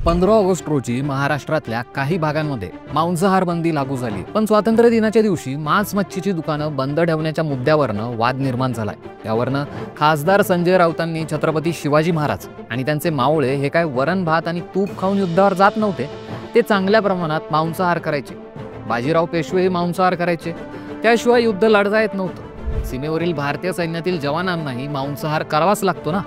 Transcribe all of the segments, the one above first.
15 August रोजी महाराष्ट्रातल्या काही भागांमध्ये मांसाहार बंदी लागू झाली। पण स्वातंत्र्य दिनाच्या दिवशी मांस मच्छीची दुकानं बंद ठेवण्याच्या मुद्द्यावरनं वाद निर्माण झालाय। यावरनं खासदार संजय राऊतांनी छत्रपती शिवाजी महाराज आणि त्यांचे मावळे हे काय वरण भात आणि तूप खाऊन युद्धावर जात नव्हते, ते चांगल्या प्रमाणात मांसाहार करायचे। बाजीराव पेशवे हे मांसाहार करायचे, त्याशिवाय युद्ध लढता येत नव्हतं। सीमेवरील भारतीय सैन्यातील जवानांनाही मांसाहार करावाच लागतो ना।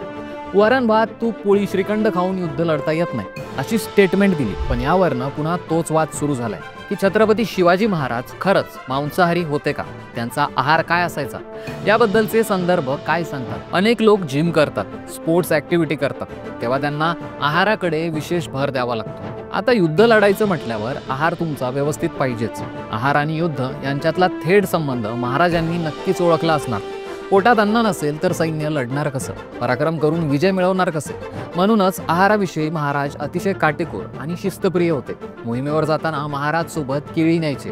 वरण भात तूप पोळी श्रीखंड खाऊन युद्ध लढता येत नाही अशी स्टेटमेंट दिली। पण यावरनं पुन्हा तोच वाद सुरू झालाय की छत्रपती शिवाजी महाराज खरंच मांसाहारी होते का, त्यांचा आहार काय असायचा, याबद्दलचे संदर्भ काय सांगतात। अनेक लोक जिम करतात, स्पोर्ट्स ऍक्टिव्हिटी करतात, तेव्हा त्यांना आहाराकडे विशेष भर द्यावा लागतो। आता युद्ध लढायचं म्हटल्यावर आहार तुमचा व्यवस्थित पाहिजेच। आहार आणि युद्ध यांच्यातला थेट संबंध महाराजांनी नक्कीच ओळखला असणार। पोटात अन्न नसेल तर सैन्य लढणार कसं, पराक्रम करून विजय मिळवणार कसे। म्हणूनच आहाराविषयी महाराज अतिशय काटेकोर आणि शिस्तप्रिय होते। मोहिमेवर जाताना महाराज सोबत केळी न्यायचे।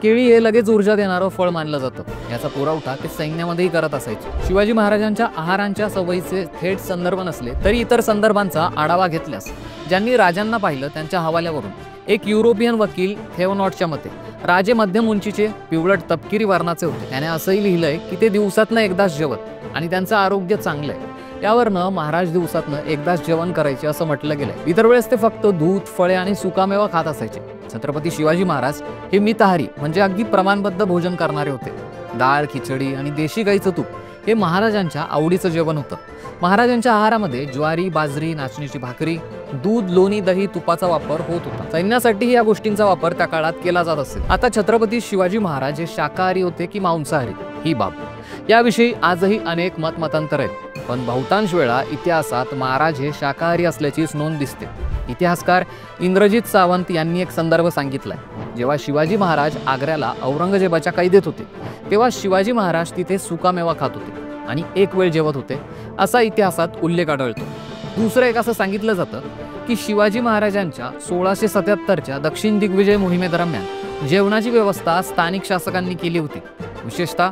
केळी हे लगेच ऊर्जा देणारं फळ मानलं जातं। याचा पुरवठा ते सैन्यामध्येही करत असायचे। शिवाजी महाराजांच्या आहारांच्या सवयीचे थेट संदर्भ नसले तरी इतर संदर्भांचा आढावा घेतल्यास ज्यांनी राजांना पाहिलं त्यांच्या हवाल्यावरून एक युरोपियन वकील थेओनॉटच्या मते राजे मध्यम उंचीचे, पिवळट तपकिरी वर्णाचे होते। त्याने असंही लिहिलंय की ते दिवसातनं एकदाच जेवत आणि त्यांचं आरोग्य चांगलं आहे। यावरनं महाराज दिवसातनं एकदाच जेवण करायचे असं म्हटलं गेलंय। इतर वेळेस ते फक्त दूध, फळे आणि सुकामेवा खात असायचे। छत्रपती शिवाजी महाराज हे मिताहारी म्हणजे अगदी प्रमाणबद्ध भोजन करणारे होते। डाळ, खिचडी आणि देशी गाईचं तूप हे महाराजांच्या आवडीचं जेवण होतं। महाराजांच्या आहारामध्ये ज्वारी, बाजरी, नाचणीची भाकरी, दूध, लोणी, दही, तुपाचा वापर होत होता। सैन्यासाठीही या गोष्टींचा वापर त्या काळात केला जात असे। आता छत्रपती शिवाजी महाराज हे शाकाहारी होते की मांसाहारी, ही बाब याविषयी आजही अनेक मतमतांतर आहेत। पण बहुतांश वेळा इतिहासात महाराज हे शाकाहारी असल्याचीच नोंद दिसते। इतिहासकार इंद्रजित सावंत यांनी एक संदर्भ सांगितलाय। जेव्हा शिवाजी महाराज आग्र्याला औरंगजेबाच्या कैदेत होते तेव्हा शिवाजी महाराज तिथे सुकामेवा खात होते आणि एक वेळ जेवत होते असा इतिहासात उल्लेख आढळतो। दुसरं एक असं सांगितलं जातं की शिवाजी महाराजांच्या 1677च्या दक्षिण दिग्विजय मोहिमेदरम्यान जेवणाची व्यवस्था स्थानिक शासकांनी केली होती। विशेषतः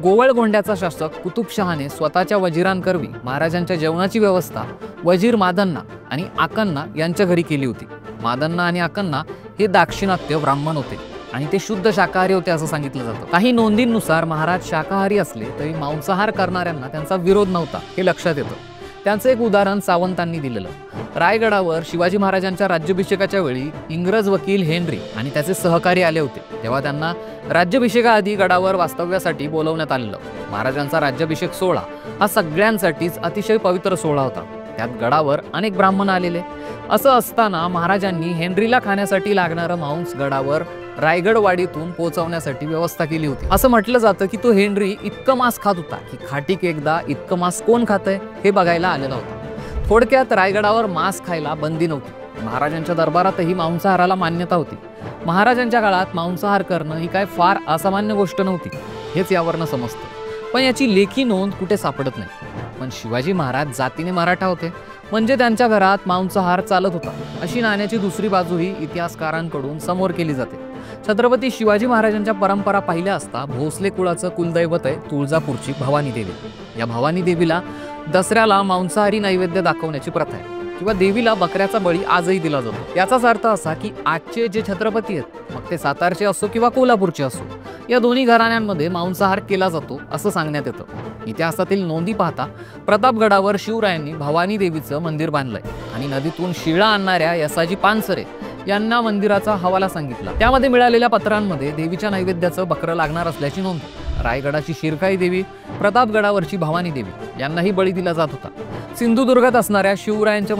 गोवळगोंड्याचा शासक कुतुबशहाने स्वतःच्या वजिरांकरवी महाराजांच्या जेवणाची व्यवस्था वजीर मादन्ना आणि आकन्ना यांच्या घरी केली होती। मादन्ना आणि आकन्ना हे दाक्षिणात्य ब्राह्मण होते आणि ते शुद्ध शाकाहारी होते असं सांगितलं जातं। काही नोंदींनुसार महाराज शाकाहारी असले तरी मांसाहार करणाऱ्यांना त्यांचा विरोध नव्हता, हे लक्षात येतं। त्यांचं एक उदाहरण सावंतांनी दिलेलं। रायगडावर शिवाजी महाराजांच्या राज्याभिषेकाच्या वेळी इंग्रज वकील हेनरी आणि त्याचे सहकारी आले होते, तेव्हा त्यांना राज्याभिषेकाआधी गडावर वास्तव्यासाठी बोलवण्यात आलेलं। महाराजांचा राज्याभिषेक सोहळा हा सगळ्यांसाठीच अतिशय पवित्र सोहळा होता। त्यात गडावर अनेक ब्राह्मण आलेले। असं असताना महाराजांनी हेनरीला खाण्यासाठी लागणारं मांस गडावर रायगडवाडीतून पोहोचवण्यासाठी व्यवस्था केली होती। असं म्हटलं जातं की तो हेनरी इतकं मांस खात होता की खाटीक एकदा इतकं मांस कोण खातंय हे बघायला आलेला होता। थोडक्यात रायगडावर मांस खायला बंदी नव्हती। महाराजांच्या दरबारातही मांसाहाराला मान्यता होती। महाराजांच्या काळात मांसाहार करणं ही काय फार असामान्य गोष्ट नव्हती, हेच यावरनं समजतं। पण याची लेखी नोंद कुठे सापडत नाही। पण शिवाजी महाराज जातीने मराठा होते म्हणजे त्यांच्या घरात मांसाहार चालत होता अशी नाण्याची दुसरी बाजूही इतिहासकारांकडून समोर केली जाते। छत्रपती शिवाजी महाराजांच्या परंपरा पाहिल्या असता भोसले कुळाचं कुलदैवत आहे तुळजापूरची भवानी देवी। या भवानी देवीला दसऱ्याला मांसाहारी नैवेद्य दाखवण्याची प्रथा आहे किंवा देवीला बकऱ्याचा बळी आजही दिला जातो। याचाच अर्थ असा की आजचे जे छत्रपती आहेत, मग ते सातारचे असो किंवा कोल्हापूरचे असो, या दोन्ही घराण्यांमध्ये मांसाहार केला जातो असं सांगण्यात येतं। इतिहासातील नोंदी पाहता प्रतापगडावर शिवरायांनी भवानी देवीचं मंदिर बांधलंय आणि नदीतून शिळा आणणाऱ्या यसाजी पानसरे यांना मंदिराचा हवाला सांगितला। त्यामध्ये मिळालेल्या पत्रांमध्ये देवीच्या नैवेद्याचं बकरं लागणार असल्याची नोंद। रायगडाची शिरकाई देवी, प्रतापगडावरची भवानी देवी यांनाही बळी दिला जात होता। सिंधुदुर्गात असणाऱ्या शिवरायांच्या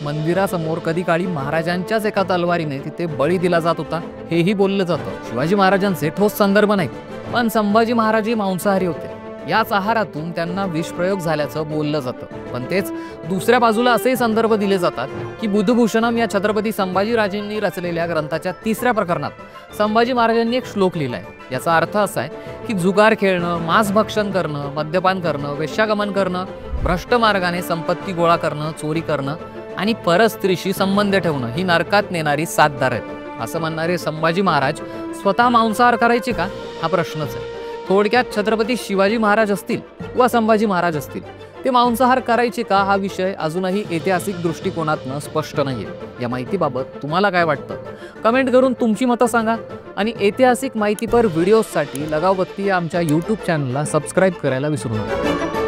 मंदिरासमोर कधी काळी महाराजांच्याच एका तलवारीने तिथे बळी दिला जात होता, हेही बोललं जातं। शिवाजी महाराजांचे ठोस संदर्भ नाही, पण संभाजी महाराजही मांसाहारी होते। याच आहारातून त्यांना विषप्रयोग झाल्याचं बोललं जातं। पण तेच दुसऱ्या बाजूला असेही संदर्भ दिले जातात की बुद्धभूषणम या छत्रपती संभाजीराजेंनी रचलेल्या ग्रंथाच्या 3ऱ्या प्रकरणात संभाजी महाराजांनी एक श्लोक लिहिलाय। याचा अर्थ असा आहे की जुगार खेळणं, मांसभक्षण करणं, मद्यपान करणं, वेश्यागमन करणं, भ्रष्ट मार्गाने संपत्ती गोळा करणं, चोरी करणं आणि परस्त्रीशी संबंध ठेवणं ही नरकात नेणारी 7 दार आहेत। असं म्हणणारे संभाजी महाराज स्वतः मांसाहार करायचे का, हा प्रश्नच आहे। थोडक्यात छत्रपती शिवाजी महाराज असतील व संभाजी महाराज असतील, ते मांसाहार करायचे का हा विषय अजूनही ऐतिहासिक दृष्टिकोनातनं स्पष्ट नाहीये. या माहितीबाबत तुम्हाला काय वाटतं? कमेंट करून तुमची मतं सांगा आणि ऐतिहासिक माहितीपर व्हिडिओजसाठी लगावबत्ती या आमच्या यूट्यूब चॅनलला सबस्क्राईब करायला विसरू नका.